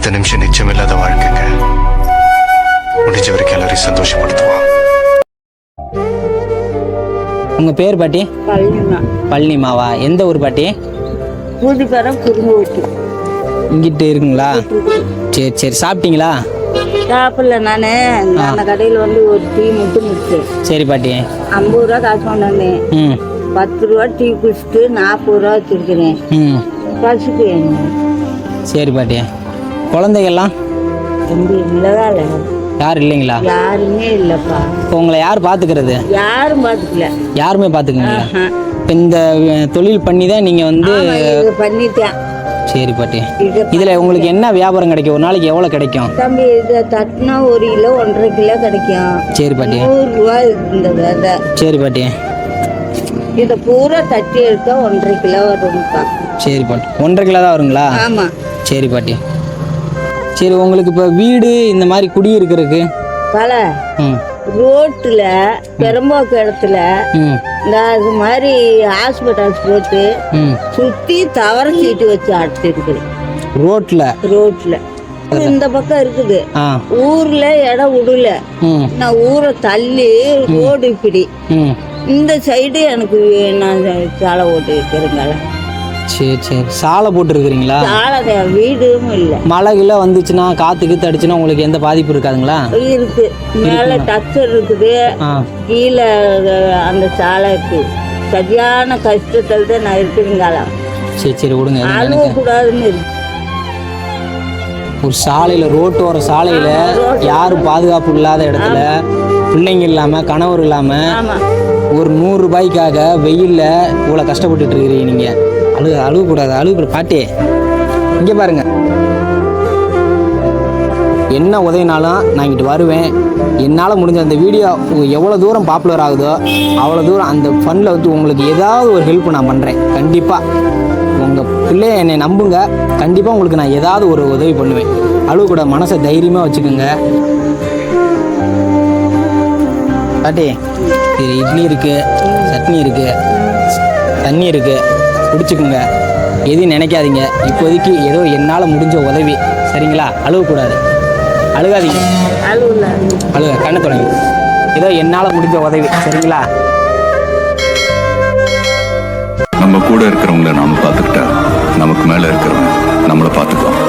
அடுத்த நிமிஷம் நிச்சயமில்லாத வாழ்க்கைங்க. முடிஞ்ச வரைக்கும் எல்லாரையும் சந்தோஷப்படுத்துவான். உங்க பேர் பாட்டி? பழனிமாவா? எந்த ஊர் பாட்டி? பூதிப்பாரம் குறும்பூட்டி. இங்கிட்டு இருக்குங்களா? சரி சரி. சாப்பிட்டீங்களா? சாப்பிடல. நானு அந்த கடையில் வந்து ஒரு டீ மட்டும் முடிச்சேன். சரி பாட்டி. 50 ரூபா காசு கொண்டாந்து 10 ரூபா டீ குடிச்சிட்டு 40 ரூபா வச்சிருக்கிறேன். பசுக்கு சரி பாட்டி. குழந்தைகள்லாம் இல்லதா? இல்லை, யாரும் இல்லைங்களா? யாருமே இல்லப்பா. இப்போ உங்களை யார் பார்த்துக்கிறது? யாரும் பார்த்துக்கல. யாருமே பார்த்துக்கங்களா? இப்போ இந்த தொழில் பண்ணி தான் நீங்கள் வந்து பண்ணிட்டேன். சரி பாட்டி. இதில் உங்களுக்கு என்ன வியாபாரம் கிடைக்கும்? ஒரு நாளைக்கு எவ்வளோ கிடைக்கும்? தம்பி இதை தட்டினா 1 கிலோ 1.5 கிலோ கிடைக்கும். சரி பாட்டி. 100 ரூபா இருந்தது. சரி பாட்டி. இதை பூரா தட்டி எடுத்தா 1.5 கிலோ வரும்ப்பா. சரி பாட்டி. 1.5 கிலோ தான் வருங்களா? ஆமா. சரி பாட்டி. சரி, உங்களுக்கு இப்போ வீடு இந்த மாதிரி குடியிருக்கிறதுக்கு பல ரோட்டுல பெரும்போக்கு இடத்துல இந்த அது மாதிரி ஹாஸ்பிட்டல்ஸ் போட்டு சுத்தி தவற சீட்டு வச்சு அடிச்சு இருக்குது. ரோட்ல இந்த பக்கம் இருக்குது. ஊர்ல இடம் விடல. நான் ஊரை தள்ளி ரோடு இப்படி இந்த சைடு எனக்கு நான் சாலை ஓட்டு வைக்கிறேங்கள. சரி சரி. சாலை போட்டுருக்குறீங்களா? சாலை வீடும் இல்லை. மழை கிலோ வந்துச்சுன்னா காற்று கீத்து அடிச்சுன்னா உங்களுக்கு எந்த பாதிப்பு இருக்காதுங்களா? இருக்கு. மேலே டச்சர் இருக்குது, கீழே அந்த சாலை இருக்கு. சரியான கஷ்டத்தில் தான் நான் இருக்குதுங்களா. சரி சரி விடுங்க. அழுவக்கூடாதுன்னு இருக்கு. ஒரு சாலையில், ரோட்டோர சாலையில் யாரும் பாதுகாப்பு இல்லாத இடத்துல பிள்ளைங்க இல்லாமல் கணவர் இல்லாமல் ஒரு 100 ரூபாய்க்காக வெயிலில் இவ்வளோ கஷ்டப்பட்டுட்டு இருக்கிறீங்க நீங்கள். அழுகக்கூடாது. பாட்டி இங்கே பாருங்க. என்ன உதவினாலும் நான் இங்கிட்டு வருவேன். என்னால் முடிஞ்ச அந்த வீடியோ எவ்வளோ தூரம் பாப்புலர் ஆகுதோ அவ்வளோ தூரம் அந்த ஃபண்டில் வந்து உங்களுக்கு ஏதாவது ஒரு ஹெல்ப் நான் பண்ணுறேன். கண்டிப்பாக உங்கள் பிள்ளைய என்னை நம்புங்க. கண்டிப்பாக உங்களுக்கு நான் ஏதாவது ஒரு உதவி பண்ணுவேன். அழுகக்கூடாது. மனசை தைரியமாக வச்சுக்கோங்க பாட்டி. இது இட்லி இருக்குது, சட்னி இருக்குது, தண்ணி இருக்குது, குடிச்சுக்குங்க. எதுவும் நினைக்காதீங்க. இப்போதைக்கு ஏதோ என்னால் முடிஞ்ச உதவி. சரிங்களா? அழுகக்கூடாது. அழுகாதீங்க. கண்ணை தொடங்கி ஏதோ என்னால் முடிஞ்ச உதவி. சரிங்களா? நம்ம கூட இருக்கிறவங்கள நாம பார்த்துக்கிட்டா நமக்கு மேலே இருக்கிறவங்க நம்மளை பார்த்துக்குவோம்.